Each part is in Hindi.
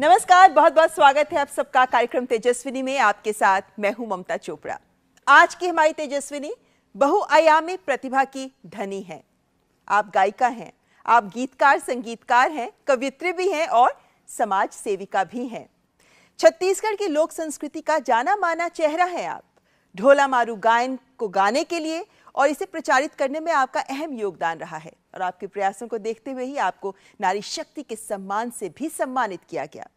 नमस्कार, बहुत बहुत स्वागत है आप सबका कार्यक्रम तेजस्विनी में। आपके साथ मैं हूं ममता चोपड़ा। आज की हमारी तेजस्विनी बहुआयामी प्रतिभा की धनी है। आप गायिका हैं, आप गीतकार संगीतकार हैं, कवियत्री भी हैं और समाज सेविका भी हैं। छत्तीसगढ़ की लोक संस्कृति का जाना माना चेहरा है आप। ढोला मारू गायन को गाने के लिए और इसे प्रचारित करने में आपका अहम योगदान रहा है और आपके प्रयासों को देखते हुए ही आपको नारी शक्ति के सम्मान से भी सम्मानित किया गया।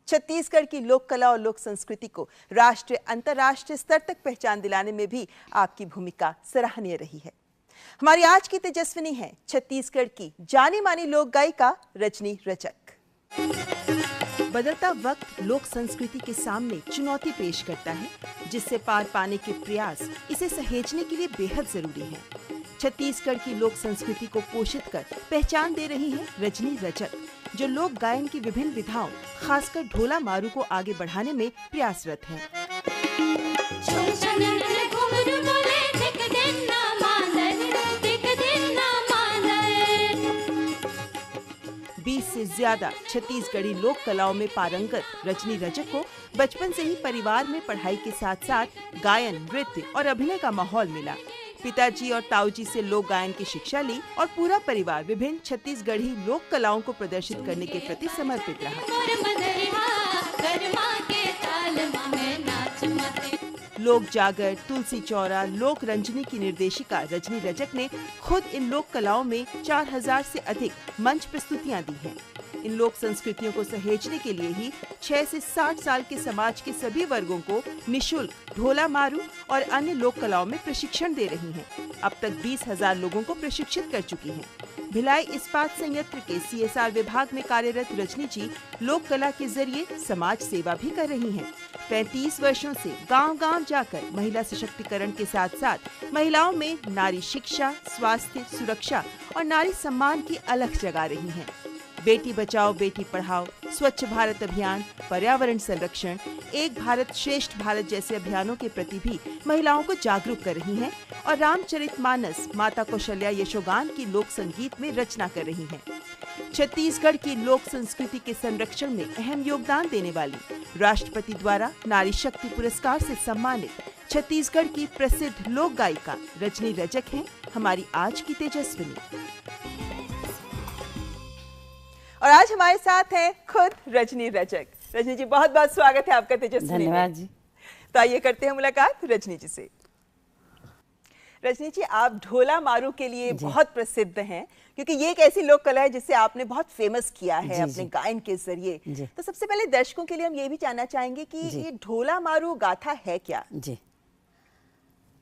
छत्तीसगढ़ की लोक कला और लोक संस्कृति को राष्ट्रीय अंतर्राष्ट्रीय स्तर तक पहचान दिलाने में भी आपकी भूमिका सराहनीय रही है। हमारी आज की तेजस्विनी है छत्तीसगढ़ की जानी मानी लोक गायिका रजनी रजक। बदलता वक्त लोक संस्कृति के सामने चुनौती पेश करता है, जिससे पार पाने के प्रयास इसे सहेजने के लिए बेहद जरूरी है। छत्तीसगढ़ की लोक संस्कृति को पोषित कर पहचान दे रही है रजनी रजक, जो लोक गायन की विभिन्न विधाओं, खासकर ढोला मारू को आगे बढ़ाने में प्रयासरत है। 20 से ज्यादा छत्तीसगढ़ी लोक कलाओं में पारंगत रजनी रजक को बचपन से ही परिवार में पढ़ाई के साथ साथ गायन, नृत्य और अभिनय का माहौल मिला। पिताजी और ताऊजी से लोक गायन की शिक्षा ली और पूरा परिवार विभिन्न छत्तीसगढ़ी लोक कलाओं को प्रदर्शित करने के प्रति समर्पित रहा। लोक जागर, तुलसी चौरा, लोक रंजनी की निर्देशिका रजनी रजक ने खुद इन लोक कलाओं में 4000 से अधिक मंच प्रस्तुतियां दी हैं। इन लोक संस्कृतियों को सहेजने के लिए ही 6 से 60 साल के समाज के सभी वर्गों को निःशुल्क ढोला मारू और अन्य लोक कलाओं में प्रशिक्षण दे रही हैं। अब तक 20,000 लोगों को प्रशिक्षित कर चुकी हैं। भिलाई इस्पात संयंत्र के CSR विभाग में कार्यरत रजनी जी लोक कला के जरिए समाज सेवा भी कर रही हैं। 35 वर्षों से गांव-गांव जाकर महिला सशक्तिकरण के साथ साथ महिलाओं में नारी शिक्षा, स्वास्थ्य, सुरक्षा और नारी सम्मान की अलख जगा रही हैं। बेटी बचाओ बेटी पढ़ाओ, स्वच्छ भारत अभियान, पर्यावरण संरक्षण, एक भारत श्रेष्ठ भारत जैसे अभियानों के प्रति भी महिलाओं को जागरूक कर रही हैं और रामचरितमानस, माता कौशल्या यशोगान की लोक संगीत में रचना कर रही हैं। छत्तीसगढ़ की लोक संस्कृति के संरक्षण में अहम योगदान देने वाली राष्ट्रपति द्वारा नारी शक्ति पुरस्कार से सम्मानित छत्तीसगढ़ की प्रसिद्ध लोक गायिका रजनी रजक हैं हमारी आज की तेजस्विनी। और आज हमारे साथ हैं खुद रजनी रजक। रजनी जी, बहुत बहुत स्वागत है आपका तेजस्विनी में। धन्यवाद जी। तो आइए करते हैं मुलाकात रजनी जी से। रजनी जी, आप ढोला मारू के लिए बहुत प्रसिद्ध हैं, क्योंकि ये एक ऐसी लोक कला है जिसे आपने बहुत फेमस किया है अपने गायन के जरिए। तो सबसे पहले दर्शकों के लिए हम ये भी जानना चाहेंगे कि ये ढोला मारू गाथा है क्या? जी,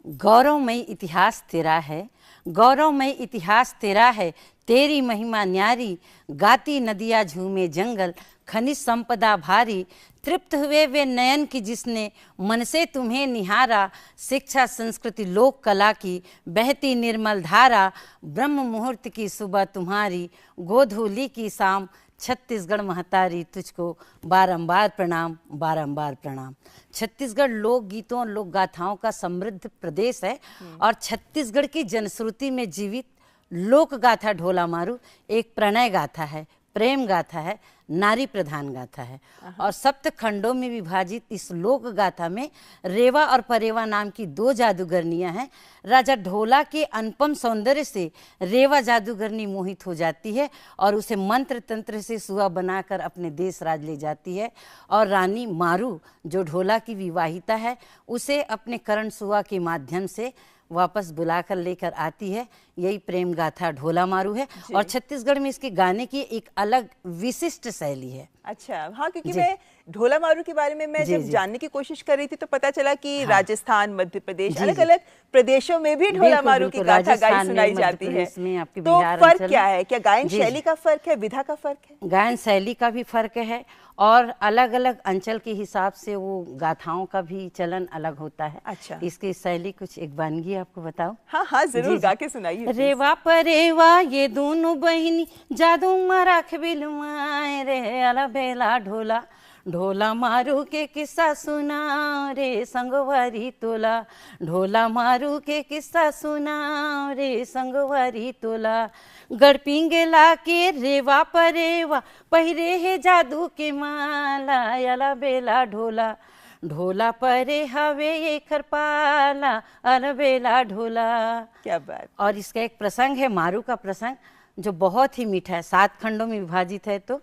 गौरवमय इतिहास तेरा है, गौरवमय इतिहास तेरा है, तेरी महिमा न्यारी, गाती नदियाँ झूमे जंगल, खनिज संपदा भारी, तृप्त हुए वे नयन की जिसने मन से तुम्हें निहारा, शिक्षा संस्कृति लोक कला की बहती निर्मल धारा, ब्रह्म मुहूर्त की सुबह तुम्हारी, गोधूली की शाम, छत्तीसगढ़ महतारी तुझको बारंबार प्रणाम, बारंबार प्रणाम। छत्तीसगढ़ लोक गीतों और लोक गाथाओं का समृद्ध प्रदेश है और छत्तीसगढ़ की जनश्रुति में जीवित लोक गाथा ढोला मारू एक प्रणय गाथा है, प्रेम गाथा है, नारी प्रधान गाथा है। और सप्त खंडों में विभाजित इस लोक गाथा में रेवा और परेवा नाम की 2 जादूगरनियां हैं। राजा ढोला के अनुपम सौंदर्य से रेवा जादूगरनी मोहित हो जाती है और उसे मंत्र तंत्र से सुआ बनाकर अपने देश राज ले जाती है। और रानी मारू, जो ढोला की विवाहिता है, उसे अपने करण सुआ के माध्यम से वापस बुलाकर लेकर आती है। यही प्रेम गाथा ढोला मारू है और छत्तीसगढ़ में इसके गाने की एक अलग विशिष्ट शैली है। अच्छा, हाँ, क्योंकि मैं ढोला मारू के बारे में मैं जब जानने की कोशिश कर रही थी तो पता चला कि राजस्थान, मध्य प्रदेश, अलग अलग प्रदेशों में भी ढोला मारू की गाथा गाई सुनाई जाती है। तो फर्क क्या है? क्या गायन शैली का फर्क है, विधा का फर्क है? गायन शैली का भी फर्क है और अलग अलग अंचल के हिसाब से वो गाथाओं का भी चलन अलग होता है। अच्छा, इसकी शैली कुछ एक वानगी आपको बताओ? हाँ हाँ, जरूर गा के सुनाइए। रेवा परेवा ये दोनों बहिनी जादू मराख बिलमाए रे, अला बेला ढोला ढोला मारू के किस्सा सुना रे संगवारी तोला, ढोला मारू के किस्सा सुना रे संगवारी तोला। गड़पिंगे ला के रेवा परेवा पहिरे है जादू के माला, अला बेला ढोला, ढोला परे हवे ये खरपाला, अलबेला ढोला। क्या बात। और इसका एक प्रसंग है, मारू का प्रसंग, जो बहुत ही मीठा है, 7 खंडों में विभाजित है। तो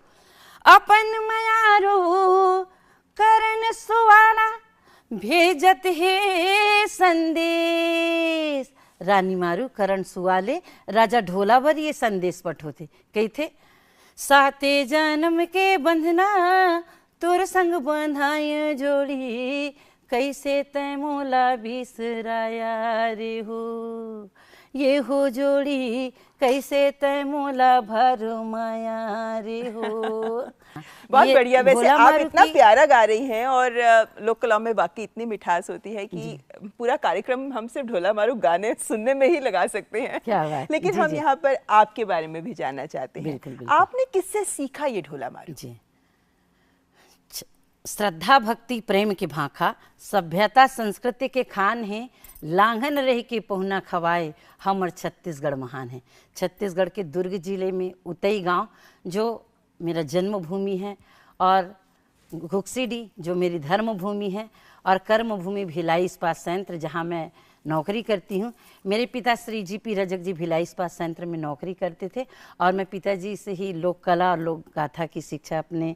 अपन मयारो करण सुवाला भेजत है संदेश, रानी मारू करण सुवाले राजा ढोलावर ये संदेश पठोते। कही थे, साते जन्म के बंधना तोर संग बंधाय जोड़ी, कैसे तै मोला बिसराया रे हो, ये हो जोड़ी कैसे तै मोला भर माया रे हो। बहुत बढ़िया। वैसे आप इतना प्यारा गा रही हैं और लोक कला में बाकी इतनी मिठास होती है कि पूरा कार्यक्रम हम सिर्फ ढोला मारू गाने सुनने में ही लगा सकते हैं। क्या बात। लेकिन जी, हम जी। यहाँ पर आपके बारे में भी जानना चाहते हैं। बिल्कुल, बिल्कुल। आपने किससे सीखा ये ढोला मारू? जी, श्रद्धा भक्ति प्रेम के भाखा, सभ्यता संस्कृति के खान है, लांघन रह के पहुना खवाए, हमर छत्तीसगढ़ महान है। छत्तीसगढ़ के दुर्ग जिले में उतई गांव जो मेरा जन्मभूमि है, और घुक्सीडी जो मेरी धर्म भूमि है, और कर्म भूमि भिलाई इस्पात संयंत्र जहाँ मैं नौकरी करती हूँ। मेरे पिता श्री जी.पी. रजक जी भिलाई इस्पात संयंत्र में नौकरी करते थे, और मैं पिताजी से ही लोक कला और लोक गाथा की शिक्षा अपने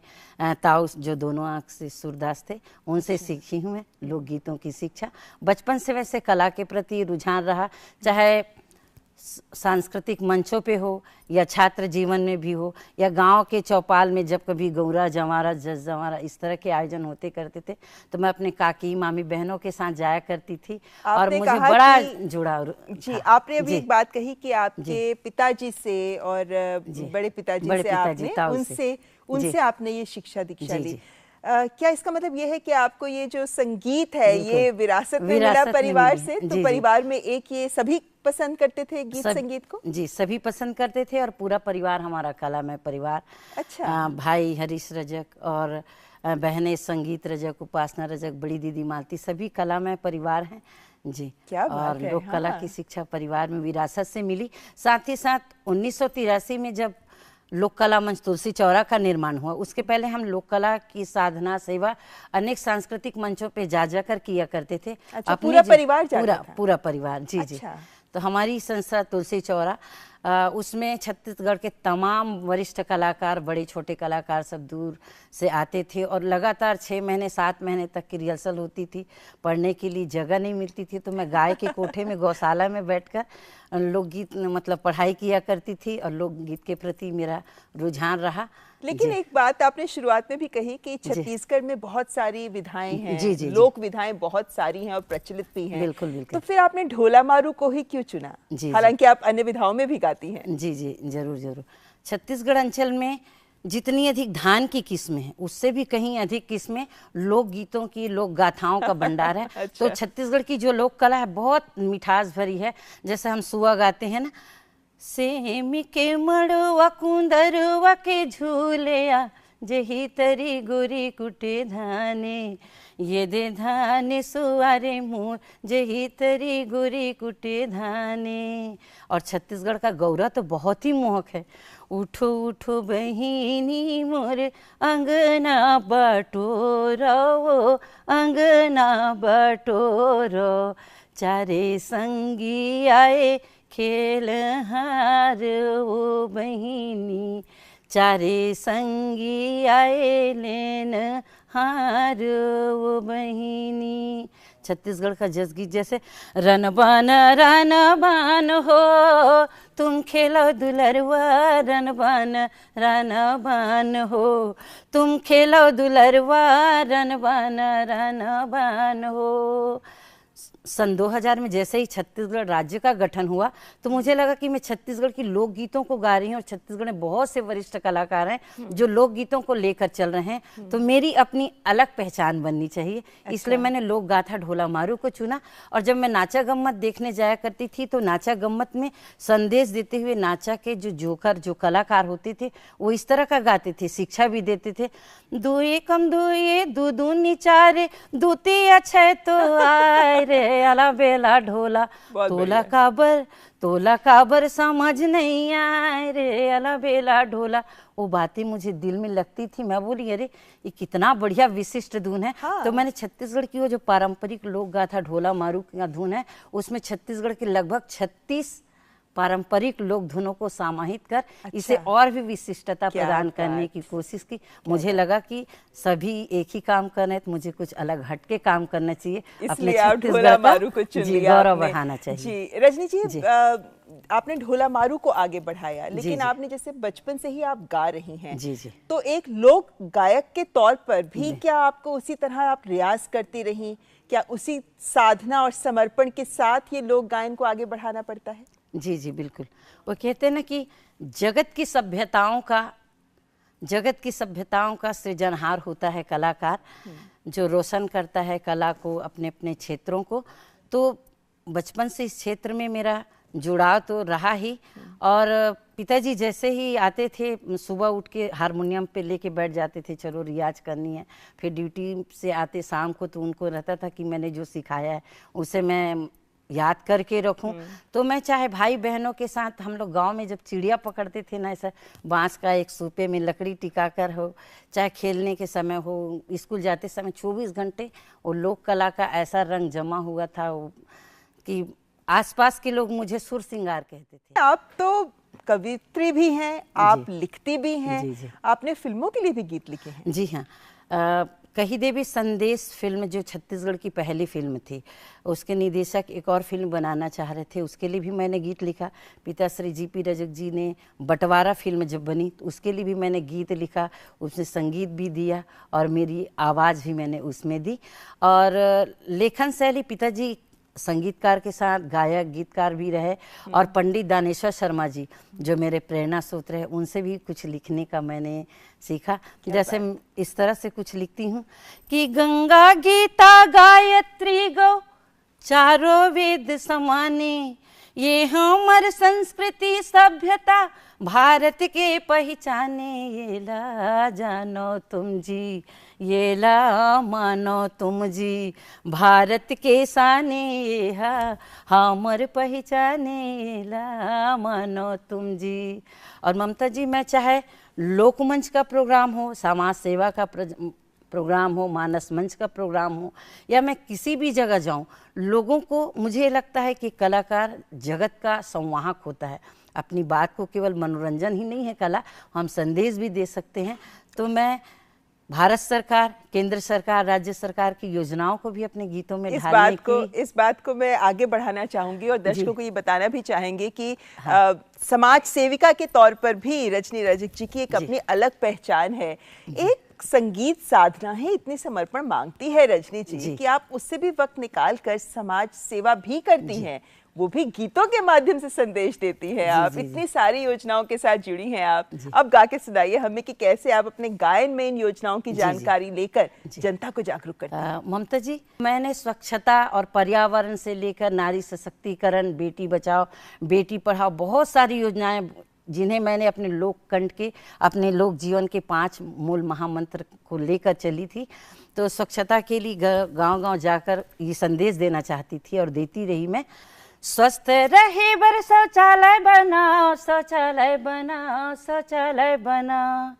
ताऊ जो दोनों आँख से सूरदास थे उनसे सीखी हूँ मैं लोकगीतों की शिक्षा। बचपन से वैसे कला के प्रति रुझान रहा, चाहे सांस्कृतिक मंचों पे हो या छात्र जीवन में भी हो, या गांव के चौपाल में जब कभी गौरा जंवारा जस जंवारा इस तरह के आयोजन होते करते थे तो मैं अपने काकी मामी बहनों के साथ जाया करती थी, और मुझे बड़ा जुड़ाव। जी, आपने अभी एक बात कही कि आपके पिताजी से और बड़े पिताजी से आपने उनसे आपने ये शिक्षा दीक्षा ली। क्या इसका मतलब ये है कि आपको ये जो संगीत है ये विरासत में मिला परिवार से? तो परिवार में एक ये सभी पसंद करते थे गीत संगीत को? जी, सभी पसंद करते थे, और पूरा परिवार हमारा कलामय परिवार। अच्छा। भाई हरीश रजक और बहनें संगीत रजक, उपासना रजक, बड़ी दीदी मालती, सभी कलामय परिवार हैं। जी, क्या बात और है। लोक कला की शिक्षा परिवार में विरासत से मिली। साथ ही साथ 1983 में जब लोक कला मंच तुलसी चौरा का निर्माण हुआ, उसके पहले हम लोक कला की साधना सेवा अनेक सांस्कृतिक मंचों पे जा जाकर किया करते थे। अच्छा, पूरा परिवार पूरा परिवार। जी। अच्छा। जी, तो हमारी संस्था तुलसी चौरा, उसमें छत्तीसगढ़ के तमाम वरिष्ठ कलाकार, बड़े छोटे कलाकार सब दूर से आते थे, और लगातार 6 महीने 7 महीने तक की रिहर्सल होती थी। पढ़ने के लिए जगह नहीं मिलती थी, तो मैं गाय के कोठे में गौशाला में बैठकर लोकगीत मतलब पढ़ाई किया करती थी, और लोकगीत के प्रति मेरा रुझान रहा। लेकिन एक बात आपने शुरुआत में भी कही कि छत्तीसगढ़ में बहुत सारी विधाएं हैं। जी, लोक विधाएं बहुत सारी हैं और प्रचलित भी हैं। बिल्कुल बिल्कुल। तो फिर आपने ढोला मारू को ही क्यों चुना? हालांकि आप अन्य विधाओं में भी गाती हैं। जी, जरूर जरूर। छत्तीसगढ़ अंचल में जितनी अधिक धान की किस्में हैं, उससे भी कहीं अधिक किस्में लोक गीतों की, लोक गाथाओं का भंडार है। अच्छा। तो छत्तीसगढ़ की जो लोक कला है बहुत मिठास भरी है। जैसे हम सुआ गाते हैं ना, सेमी के मड़वा कुंदरवा के झूलिया, जही तरी गोरी कुटे धाने, ये दे धाने सुआरे मोर, जही तरी गोरी कुटे धाने। और छत्तीसगढ़ का गौरा तो बहुत ही मोहक है। उठो उठो बहिनी मोर अंगना बटोरो, अंगना बटोरो, चारे संगी आए खेल हार वो बहिनी, चारे संगी आए लेन हार वो बहिनी। छत्तीसगढ़ का जसगीत जैसे रन बान हो, तुम खेलो दुलरवा, रन बान हो, तुम खेलो दुलरवा, रन बान हो। सन 2000 में जैसे ही छत्तीसगढ़ राज्य का गठन हुआ तो मुझे लगा कि मैं छत्तीसगढ़ की लोकगीतों को गा रही हूँ और छत्तीसगढ़ में बहुत से वरिष्ठ कलाकार हैं जो लोकगीतों को लेकर चल रहे हैं, तो मेरी अपनी अलग पहचान बननी चाहिए। इसलिए मैंने लोक गाथा ढोला मारू को चुना। और जब मैं नाचा गम्मत देखने जाया करती थी तो नाचा गम्मत में संदेश देते हुए नाचा के जो कलाकार होते थे वो इस तरह का गाते थे, शिक्षा भी देते थे। दुए कम दुए दू दूनी चारे दूतिया छह तो आए रे अला बेला ढोला तोला काबर समझ नहीं आए रे अला बेला ढोला। वो बातें मुझे दिल में लगती थी। मैं बोली अरे ये कितना बढ़िया विशिष्ट धुन है। हाँ। तो मैंने छत्तीसगढ़ की वो जो पारंपरिक लोक गाथा ढोला मारू का धुन है उसमें छत्तीसगढ़ के लगभग 36 पारंपरिक लोक धुनों को समाहित कर इसे और भी विशिष्टता प्रदान करने की कोशिश की। मुझे लगा कि सभी एक ही काम कर रहे हैं तो मुझे कुछ अलग हटके काम करना चाहिए, अपने छत्तीसगढ़ का गौरव बढ़ाना चाहिए। जी रजनी जी, आपने ढोला मारू को आगे बढ़ाया, लेकिन आपने जैसे बचपन से ही आप गा रही हैं, जी जी, तो एक लोक गायक के तौर पर भी क्या आपको उसी तरह आप रियाज करती रही? क्या उसी साधना और समर्पण के साथ ये लोक गायन को आगे बढ़ाना पड़ता है? जी जी बिल्कुल। वो कहते हैं ना कि जगत की सभ्यताओं का सृजनहार होता है कलाकार, जो रोशन करता है कला को, अपने अपने क्षेत्रों को। तो बचपन से इस क्षेत्र में मेरा जुड़ाव तो रहा ही। और पिताजी जैसे ही आते थे सुबह उठ के हारमोनियम पे लेके बैठ जाते थे, चलो रियाज करनी है। फिर ड्यूटी से आते शाम को तो उनको रहता था कि मैंने जो सिखाया है उसे मैं याद करके रखूं। तो मैं चाहे भाई बहनों के साथ, हम लोग गांव में जब चिड़िया पकड़ते थे ना, ऐसा बांस का एक सूपे में लकड़ी टिकाकर हो, चाहे खेलने के समय हो, स्कूल जाते समय 24 घंटे वो लोक कला का ऐसा रंग जमा हुआ था कि आसपास के लोग मुझे सुर सिंगार कहते थे। आप तो कवित्री भी हैं, आप लिखती भी हैं। जी जी। आपने फिल्मों के लिए भी गीत लिखे हैं? जी हाँ, कही देवी संदेश फिल्म जो छत्तीसगढ़ की पहली फिल्म थी, उसके निदेशक एक और फिल्म बनाना चाह रहे थे, उसके लिए भी मैंने गीत लिखा। पिताश्री जी.पी. रजक जी ने बंटवारा फिल्म जब बनी तो उसके लिए भी मैंने गीत लिखा, उसमें संगीत भी दिया और मेरी आवाज़ भी मैंने उसमें दी। और लेखन शैली, पिताजी संगीतकार के साथ गायक गीतकार भी रहे, और पंडित दानेश्वर शर्मा जी जो मेरे प्रेरणा स्रोत रहे, उनसे भी कुछ लिखने का मैंने सीखा। जैसे इस तरह से कुछ लिखती हूँ कि गंगा गीता गायत्री गौ चारों वेद समाने, ये हमार संस्कृति सभ्यता भारत के पहचाने। ये ला जानो तुम जी, ये ला मानो तुम जी, भारत के शाने ये हमर पहचाने। ये ला मानो तुम जी। और ममता जी, मैं चाहे लोकमंच का प्रोग्राम हो, समाज सेवा का प्रोग्राम हो, मानस मंच का प्रोग्राम हो, या मैं किसी भी जगह जाऊं, लोगों को, मुझे लगता है कि कलाकार जगत का संवाहक होता है। अपनी बात को केवल मनोरंजन ही नहीं है कला, हम संदेश भी दे सकते हैं। तो मैं भारत सरकार, केंद्र सरकार, राज्य सरकार की योजनाओं को भी अपने गीतों में ढालने की इस बात को मैं आगे बढ़ाना चाहूंगी और दर्शकों को ये बताना भी चाहेंगे कि समाज सेविका के तौर पर भी रजनी रजक जी की एक अपनी अलग पहचान है। एक संगीत साधना है, इतने समर्पण मांगती है रजनी जी कि आप उससे भी वक्त निकाल कर समाज सेवा भी करती हैं, वो भी गीतों के माध्यम से संदेश देती है। आप इतनी सारी योजनाओं के साथ जुड़ी हैं। आप अब गा के सुनाइए हमें कि कैसे आप अपने गायन में इन योजनाओं की जानकारी लेकर जनता को जागरूक करते हैं। ममता जी, मैंने स्वच्छता और पर्यावरण से लेकर नारी सशक्तिकरण, बेटी बचाओ बेटी पढ़ाओ, बहुत सारी योजनाएं जिन्हें मैंने अपने लोक कंठ के, अपने लोक जीवन के 5 मूल महामंत्र को लेकर चली थी। तो स्वच्छता के लिए गांव-गांव जाकर ये संदेश देना चाहती थी और देती रही मैं। स्वस्थ रहे बर शौचालय बनाओ, शौचालय बनाओ, शौचालय बनाओ,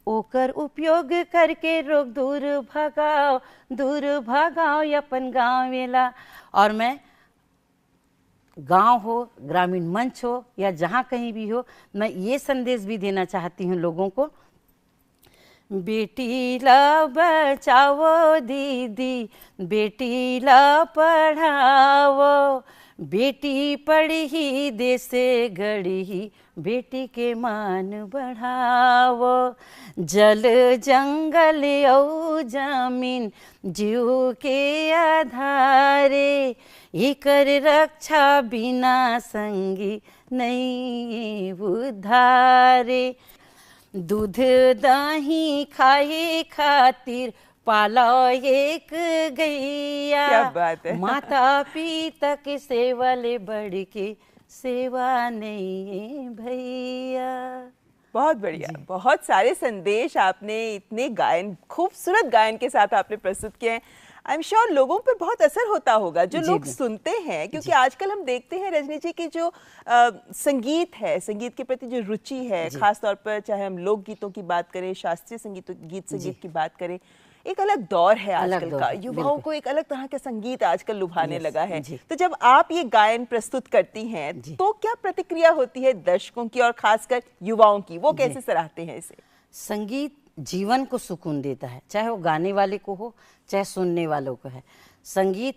ओकर उपयोग करके रोग दूर भगाओ अपन गाँव वेला। और मैं गांव हो, ग्रामीण मंच हो या जहाँ कहीं भी हो, मैं ये संदेश भी देना चाहती हूँ लोगों को, बेटी ला बचाओ दीदी, बेटी ला पढ़ाओ, बेटी पढ़ी ही देसे गढ़ी ही, बेटी के मान बढ़ावो। जल जंगल औ जमीन जीव के आधारे, एकर रक्षा बिना संगी नहीं उधारे। दूध दही खाए खातिर पाला एक गैया, क्या बात है। माता पिता के सेवले बढ़ के सेवा नहीं भैया। बहुत बढ़िया, बहुत सारे संदेश आपने इतने गायन, खूबसूरत गायन के साथ आपने प्रस्तुत किए हैं। आई एम श्योर लोगों पर बहुत असर होता होगा जो लोग सुनते हैं, क्योंकि आजकल हम देखते हैं रजनी जी की जो संगीत है, संगीत के प्रति जो रुचि है, खास तौर पर चाहे हम लोक गीतों की बात करें, शास्त्रीय संगीत की बात करें, एक अलग दौर है आजकल का। युवाओं को एक अलग तरह का संगीत आजकल लुभाने लगा है। तो जब आप ये गायन प्रस्तुत करती हैं तो क्या प्रतिक्रिया होती है दर्शकों की और खासकर युवाओं की, वो कैसे सराहते हैं इसे? संगीत जीवन को सुकून देता है, चाहे वो गाने वाले को हो चाहे सुनने वालों को है। संगीत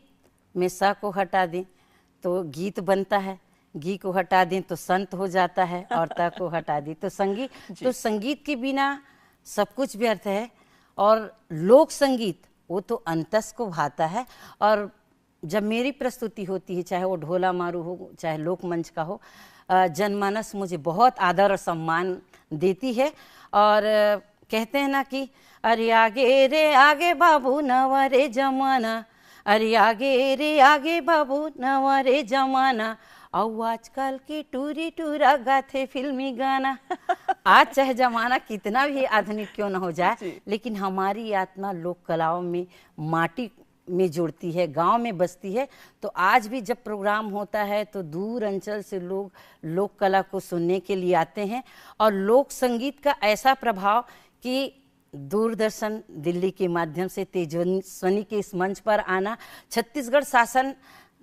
में सा को हटा दें तो गीत बनता है, गी को हटा दें तो संत हो जाता है, और ता को हटा दें तो संगीत के बिना सब कुछ व्यर्थ है। और लोक संगीत वो तो अंतस को भाता है। और जब मेरी प्रस्तुति होती है, चाहे वो ढोला मारू हो चाहे लोक मंच का हो, जनमानस मुझे बहुत आदर और सम्मान देती है। और कहते हैं ना कि अरे आगे रे आगे बाबू नवा रे जमाना, अरे आगे रे आगे बाबू नवा रे जमाना, और आजकल की टूरी टूरा गाथे फिल्मी गाना। आज चाहे जमाना कितना भी आधुनिक क्यों ना हो जाए, लेकिन हमारी आत्मा लोक कलाओं में माटी में जुड़ती है, गांव में बसती है। तो आज भी जब प्रोग्राम होता है तो दूर अंचल से लोग लोक कला को सुनने के लिए आते हैं। और लोक संगीत का ऐसा प्रभाव कि दूरदर्शन दिल्ली के माध्यम से तेजस्विनी के इस मंच पर आना, छत्तीसगढ़ शासन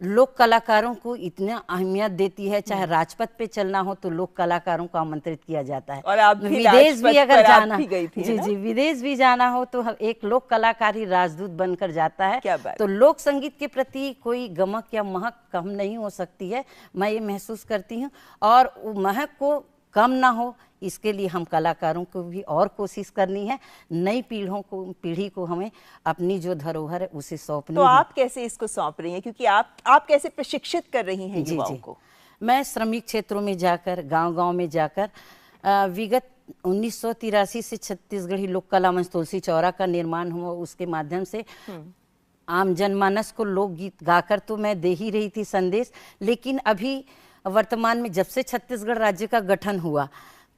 लोक कलाकारों को इतना अहमियत देती है। चाहे राजपथ पे चलना हो तो लोक कलाकारों को आमंत्रित किया जाता है। और आप भी विदेश भी अगर जाना, जी, विदेश भी जाना हो तो एक लोक कलाकार ही राजदूत बनकर जाता है। तो लोक संगीत के प्रति कोई गमक या महक कम नहीं हो सकती है, मैं ये महसूस करती हूँ। और महक को कम ना हो इसके लिए हम कलाकारों को भी और कोशिश करनी है। नई पीढ़ी को हमें अपनी जो धरोहर है उसे सौंपनी है। तो आप कैसे इसको सौंप रही हैं, क्योंकि आप कैसे प्रशिक्षित कर रही हैं युवाओं को? मैं श्रमिक क्षेत्रों में जाकर, गांव-गांव में जाकर, विगत 1983 से छत्तीसगढ़ी लोक कला मंच तुलसी चौरा का निर्माण हुआ, उसके माध्यम से आम जनमानस को लोकगीत गाकर तो मैं दे ही रही थी संदेश। लेकिन अभी वर्तमान में जब से छत्तीसगढ़ राज्य का गठन हुआ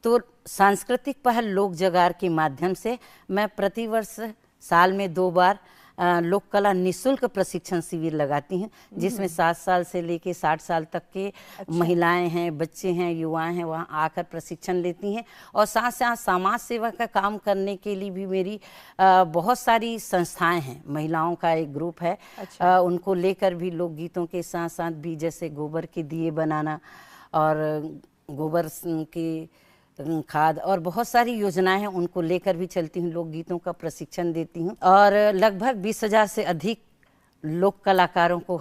तो सांस्कृतिक पहल लोक जगार के माध्यम से मैं प्रतिवर्ष साल में 2 बार लोक कला निःशुल्क प्रशिक्षण शिविर लगाती हूँ, जिसमें 7 साल से लेके 60 साल तक के महिलाएं हैं, बच्चे हैं, युवाएं हैं, वहाँ आकर प्रशिक्षण लेती हैं। और साथ साथ समाज सेवा का काम करने के लिए भी मेरी बहुत सारी संस्थाएं हैं। महिलाओं का एक ग्रुप है, उनको लेकर भी लोकगीतों के साथ साथ भी, जैसे गोबर के दिए बनाना और गोबर की खाद और बहुत सारी योजनाएं हैं, उनको लेकर भी चलती हूँ, लोकगीतों का प्रशिक्षण देती हूँ। और लगभग 20,000 से अधिक लोक कलाकारों को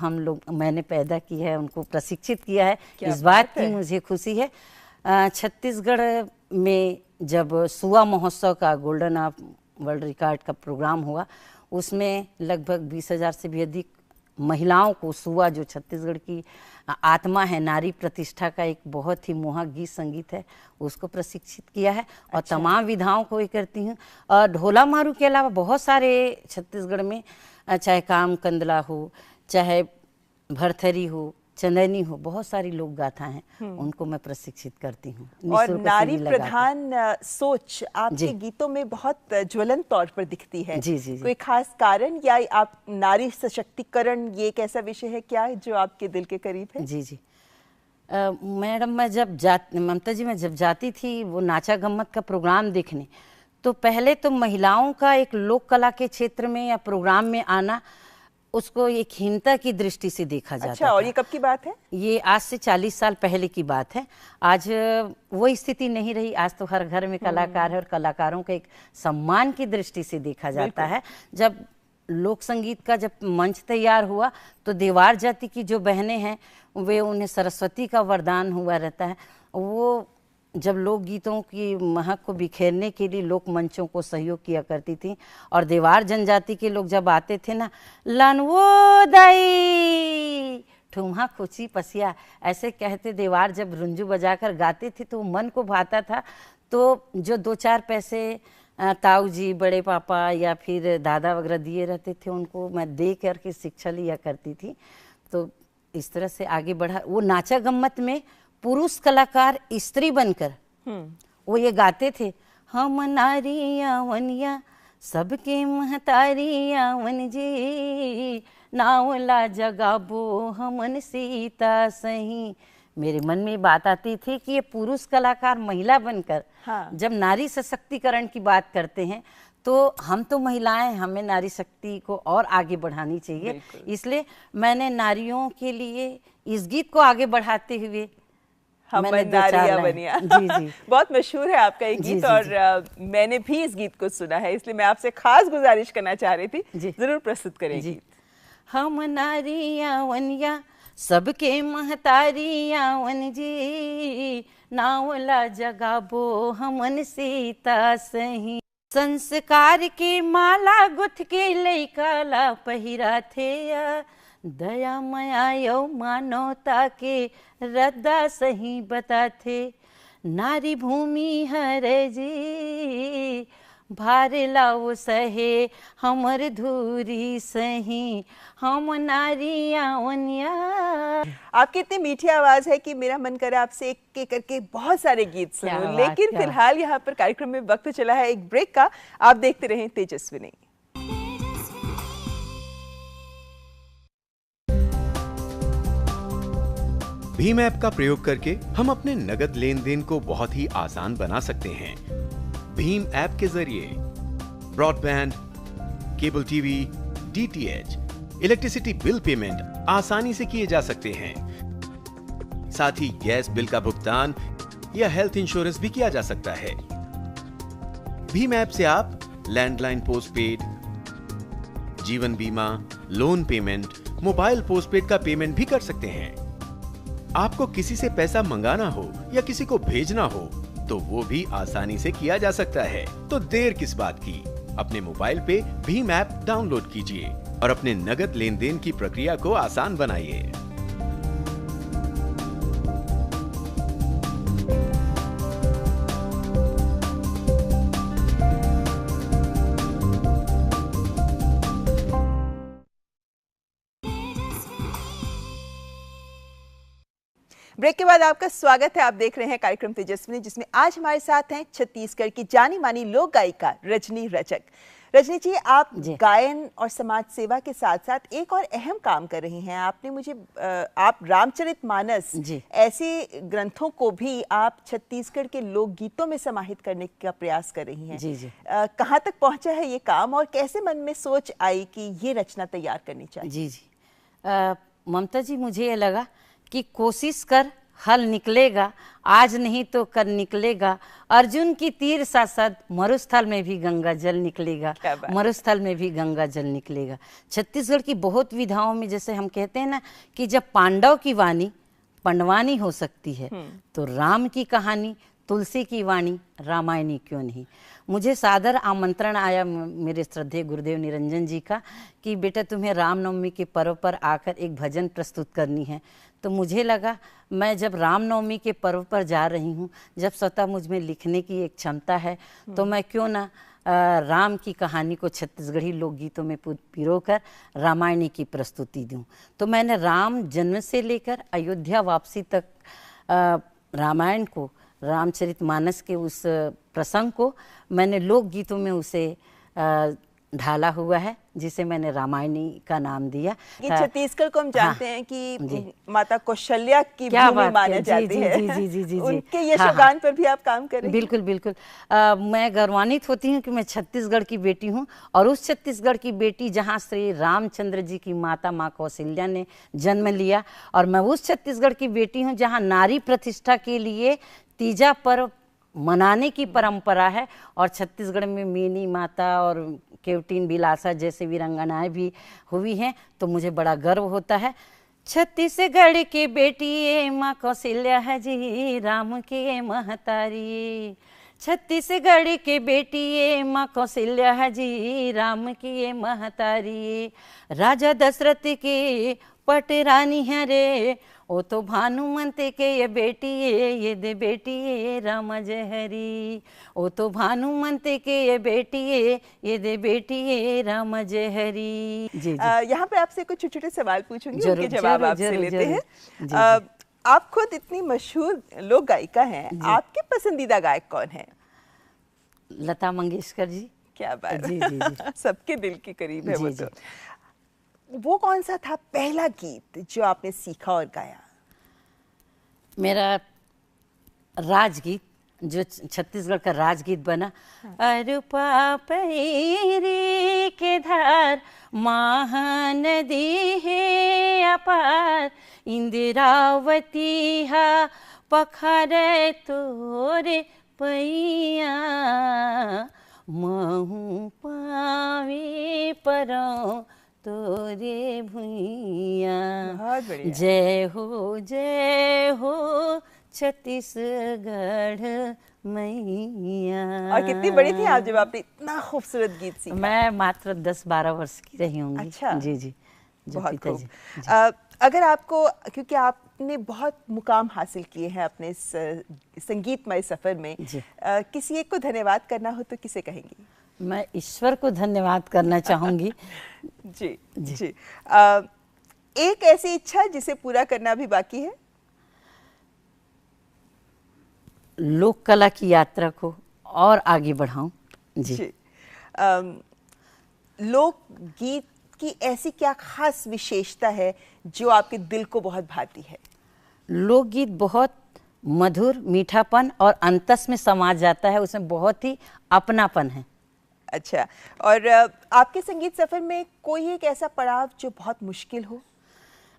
मैंने पैदा किया है, उनको प्रशिक्षित किया है। इस बात की मुझे खुशी है। छत्तीसगढ़ में जब सुआ महोत्सव का गोल्डन ऑफ वर्ल्ड रिकॉर्ड का प्रोग्राम हुआ, उसमें लगभग 20,000 से भी अधिक महिलाओं को सुआ, जो छत्तीसगढ़ की आत्मा है, नारी प्रतिष्ठा का एक बहुत ही मोहक गीत संगीत है, उसको प्रशिक्षित किया है। और तमाम विधाओं को ये करती हूँ। और ढोला मारू के अलावा बहुत सारे छत्तीसगढ़ में, चाहे काम कंदला हो, चाहे भरथरी हो, चंदनी हो, बहुत सारी लोक गाथाएं हैं, उनको मैं प्रशिक्षित करती हूँ। और नारी प्रधान सोच आपके गीतों में बहुत ज्वलंत तौर पर दिखती है। जी। कोई खास कारण, या आप नारी सशक्तिकरण, ये एक ऐसा विषय है क्या है जो आपके दिल के करीब है? जी। मैडम, मैं ममता जी, मैं जब जाती थी वो नाचा गम्मत का प्रोग्राम देखने, तो पहले तो महिलाओं का एक लोक कला के क्षेत्र में या प्रोग्राम में आना, उसको एक हीनता की दृष्टि से देखा जाता था। और ये कब की बात है? ये आज से 40 साल पहले की बात है। आज वो स्थिति नहीं रही। आज तो हर घर में कलाकार है और कलाकारों का एक सम्मान की दृष्टि से देखा जाता है। जब लोक संगीत का जब मंच तैयार हुआ तो देवार जाति की जो बहनें हैं वे उन्हें सरस्वती का वरदान हुआ रहता है। वो जब लोकगीतों की महक को बिखेरने के लिए लोक मंचों को सहयोग किया करती थी। और देवार जनजाति के लोग जब आते थे ना, लनवो दाई ठुमहा खुची पसिया ऐसे कहते, देवार जब रुंजू बजाकर गाते थे तो मन को भाता था। तो जो 2-4 पैसे ताऊ जी, बड़े पापा या फिर दादा वगैरह दिए रहते थे, उनको मैं दे करके शिक्षा लिया करती थी। तो इस तरह से आगे बढ़ा। वो नाचा गम्मत में पुरुष कलाकार स्त्री बनकर वो ये गाते थे, हम नारिया वनिया सबके महतारिया वन जी, नावला जगाबो हमन सीता सही। मेरे मन में बात आती थी कि ये पुरुष कलाकार महिला बनकर जब नारी सशक्तिकरण की बात करते हैं तो हम तो महिलाएं, हमें नारी शक्ति को और आगे बढ़ानी चाहिए। इसलिए मैंने नारियों के लिए इस गीत को आगे बढ़ाते हुए हमन नारिया बनिया जी जी बहुत मशहूर है आपका ये गीत। और मैंने भी इस गीत को सुना है, इसलिए मैं आपसे खास गुजारिश करना चाह रही थी, जरूर प्रस्तुत करें गीत। हम नारिया वनिया सबके महतारिया वन जी, नावला जगाबो हमन सीता सही। संस्कार के माला गुथ के लइका ला पहिरा थे, दया माया यौ मानवता के रद्दा सही बताथे। नारी भूमि हर जी भार लाओ सहे हमर धूरी सही, हम नारिया वनिया। आपकी इतनी मीठी आवाज है कि मेरा मन करे आपसे एक एक करके बहुत सारे गीत सुनूं, लेकिन फिलहाल यहाँ पर कार्यक्रम में वक्त चला है एक ब्रेक का। आप देखते रहें तेजस्विनी। भीम ऐप का प्रयोग करके हम अपने नगद लेन देन को बहुत ही आसान बना सकते हैं। भीम ऐप के जरिए broadband, cable TV, DTH, electricity bill payment आसानी से किए जा सकते हैं। साथ ही गैस बिल का भुगतान या हेल्थ इंश्योरेंस भी किया जा सकता है। भीम ऐप से आप लैंडलाइन पोस्टपेड, जीवन बीमा, लोन पेमेंट, मोबाइल पोस्टपेड का पेमेंट भी कर सकते हैं। आपको किसी से पैसा मंगाना हो या किसी को भेजना हो तो वो भी आसानी से किया जा सकता है। तो देर किस बात की, अपने मोबाइल पे भीम ऐप डाउनलोड कीजिए और अपने नगद लेन देन की प्रक्रिया को आसान बनाइए। ब्रेक के बाद आपका स्वागत है। आप देख रहे हैं कार्यक्रम तेजस्विनी, जिसमें आज हमारे साथ हैं छत्तीसगढ़ की जानी मानी लोक गायिका रजनी रजक। रजनी जी, आप गायन और समाज सेवा के साथ साथ एक और अहम काम कर रही हैं। आपने मुझे आप रामचरितमानस ऐसे ग्रंथों को भी आप छत्तीसगढ़ के लोकगीतों में समाहित करने का प्रयास कर रही हैं। जी कहाँ तक पहुंचा है ये काम और कैसे मन में सोच आई कि ये रचना तैयार करनी चाहिए? जी ममता जी, मुझे ये लगा कि कोशिश कर हल निकलेगा, आज नहीं तो कल निकलेगा। अर्जुन की तीर साथ मरुस्थल में भी गंगा जल निकलेगा, मरुस्थल में भी गंगा जल निकलेगा। छत्तीसगढ़ की बहुत विधाओं में जैसे हम कहते हैं ना कि जब पांडव की वाणी पंडवानी हो सकती है तो राम की कहानी, तुलसी की वाणी रामायणी क्यों नहीं। मुझे सादर आमंत्रण आया मेरे श्रद्धेय गुरुदेव निरंजन जी का कि बेटा तुम्हें रामनवमी के पर्व पर आकर एक भजन प्रस्तुत करनी है। तो मुझे लगा मैं जब रामनवमी के पर्व पर जा रही हूँ, जब स्वतः मुझ में लिखने की एक क्षमता है, तो मैं क्यों ना राम की कहानी को छत्तीसगढ़ी लोकगीतों में पिरोकर रामायणी की प्रस्तुति दूँ। तो मैंने राम जन्म से लेकर अयोध्या वापसी तक रामायण को, रामचरितमानस के उस प्रसंग को मैंने लोकगीतों में उसे ढाला हुआ है, जिसे मैंने रामायणी का नाम दिया। छत्तीसगढ़ को हम जानते हैं कि माता कौशल्या की भूमि माना जाती है। जी उनके यशोगान पर भी आप काम कर रहे हैं। बिल्कुल बिल्कुल। मैं गौरवान्वित होती हूँ कि मैं छत्तीसगढ़ की बेटी हूँ, और उस छत्तीसगढ़ की बेटी जहाँ श्री रामचंद्र जी की माता माँ कौशल्या ने जन्म लिया, और मैं उस छत्तीसगढ़ की बेटी हूँ जहाँ नारी प्रतिष्ठा के लिए तीजा पर्व मनाने की परंपरा है। और छत्तीसगढ़ में मेनी माता और केवटीन बिलासा जैसे वीरांगनाएं भी हुई हैं, तो मुझे बड़ा गर्व होता है। छत्तीसगढ़ की बेटी माँ कौशल्या है जी, राम की महतारी। छत्तीसगढ़ के बेटी माँ कौशल्या है जी, राम की महतारी। राजा दशरथ की पटरानी है रे, ओ तो भानुमंत के ये बेटी ये दे बेटी राम जहरी। ओ तो भानुमंत के ये बेटी ये दे बेटी राम जहरी। जी यहाँ पे आपसे कुछ छोटे छोटे सवाल पूछूंगी, जरूर, उनके जवाब जरूर, आपसे जरूर, लेते जरूर। हैं। जी, जी। आप खुद इतनी मशहूर लोक गायिका हैं, आपके पसंदीदा गायक कौन है? लता मंगेशकर जी। क्या बात, जी, जी, जी। सबके दिल के करीब है जी, वो जी। तो। वो कौन सा था पहला गीत जो आपने सीखा और गाया? मेरा राजगीत, जो छत्तीसगढ़ का राजगीत बना। अरुपा पैरी के धार महानदी है अपार, इंदिरावती हा पखारे तोरे पैया, महू पावे परो तोरे भुइया। बहुत बढ़िया। जय हो छत्तीसगढ़ मैया। और कितनी बड़ी थी आप जब आपने इतना खूबसूरत गीत सीखा? मैं मात्र 10-12 वर्ष की रही होंगी। अच्छा। जी जी। जो बहुत पिताजी। खूब। अगर आपको, क्योंकि आपने बहुत मुकाम हासिल किए हैं अपने इस संगीतमय सफर में, किसी एक को धन्यवाद करना हो तो किसे कहेंगी? मैं ईश्वर को धन्यवाद करना चाहूंगी। जी जी। एक ऐसी इच्छा जिसे पूरा करना भी बाकी है? लोक कला की यात्रा को और आगे बढ़ाऊं। जी। लोक गीत की ऐसी क्या खास विशेषता है जो आपके दिल को बहुत भाती है? लोकगीत बहुत मधुर, मीठापन और अंतस में समा जाता है, उसमें बहुत ही अपनापन है। अच्छा, और आपके संगीत सफर में कोई एक ऐसा पड़ाव जो बहुत मुश्किल हो?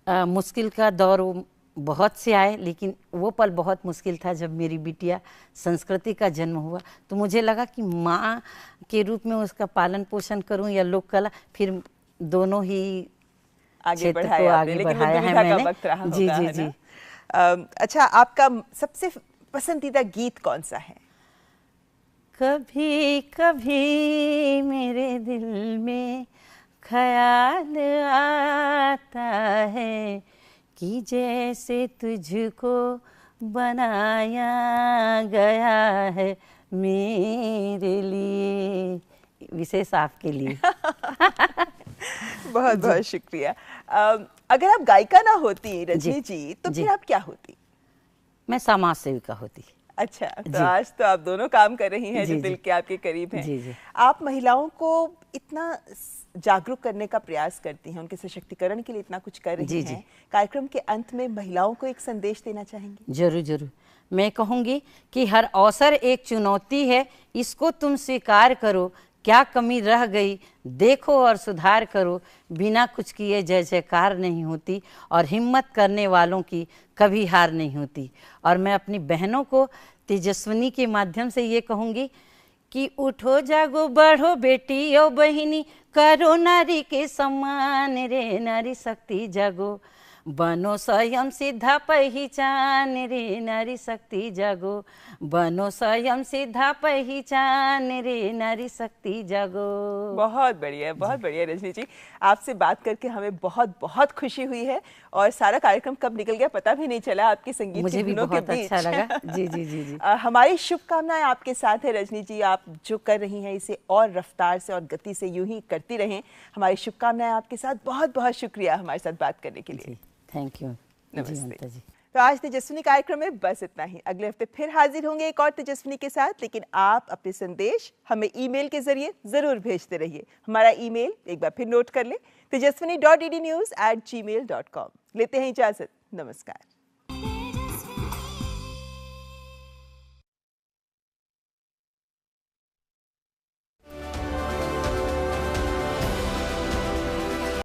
मुश्किल का दौर बहुत से आए, लेकिन वो पल बहुत मुश्किल था जब मेरी बिटिया संस्कृति का जन्म हुआ। तो मुझे लगा कि माँ के रूप में उसका पालन पोषण करूं या लोक कला, फिर दोनों ही आगे क्षेत्र को आगे बढ़ाया है मैंने। जी जी जी। अच्छा, आपका सबसे पसंदीदा गीत कौन सा है? कभी कभी मेरे दिल में ख्याल आता है कि जैसे तुझको बनाया गया है मेरे लिए, विशेष आपके लिए। बहुत बहुत शुक्रिया। अगर आप गायिका ना होती रजनी जी, तो फिर आप क्या होती? मैं समाज सेविका होती। अच्छा, तो आज तो आप दोनों काम कर रही हैं जो दिल के आपके करीब हैं। जी जी। आप महिलाओं को इतना जागरूक करने का प्रयास करती हैं, उनके सशक्तिकरण के लिए इतना कुछ कर रही हैं। कार्यक्रम के अंत में महिलाओं को एक संदेश देना चाहेंगी? जरूर जरूर। मैं कहूँगी कि हर अवसर एक चुनौती है, इसको तुम स्वीकार करो। क्या कमी रह गई देखो और सुधार करो, बिना कुछ किए जय जयकार नहीं होती, और हिम्मत करने वालों की कभी हार नहीं होती। और मैं अपनी बहनों को तेजस्विनी के माध्यम से ये कहूँगी कि उठो जागो बढ़ो बेटी ओ बहिनी, करो नारी के सम्मान रे, नारी शक्ति जागो, बनो स्वयं सिद्धा पहचान रे, नारी शक्ति जागो, बनो स्वयं सिद्धा पहचान रे, नारी शक्ति जागो। बहुत बढ़िया, बहुत बढ़िया रजनी जी। आपसे बात करके हमें बहुत बहुत खुशी हुई है, और सारा कार्यक्रम कब निकल गया पता भी नहीं चला आपके संगीत मुझे भी बहुत अच्छा लगा। जी जी जी जी। हमारी शुभकामनाएं आपके साथ है रजनी जी। आप जो कर रही हैं इसे और रफ्तार से और गति से यूं ही करती रहें। हमारी शुभकामनाएं आपके साथ। बहुत बहुत शुक्रिया हमारे साथ बात करने के लिए। Thank you. नमस्ते जी। तो आज तेजस्विनी कार्यक्रम में बस इतना ही। अगले हफ्ते फिर हाजिर होंगे एक और तेजस्विनी के साथ, लेकिन आप अपने संदेश हमें ईमेल के जरिए जरूर भेजते रहिए। हमारा ईमेल एक बार फिर नोट कर ले, tejaswini.ednews@gmail.com। लेते हैं इजाजत। नमस्कार।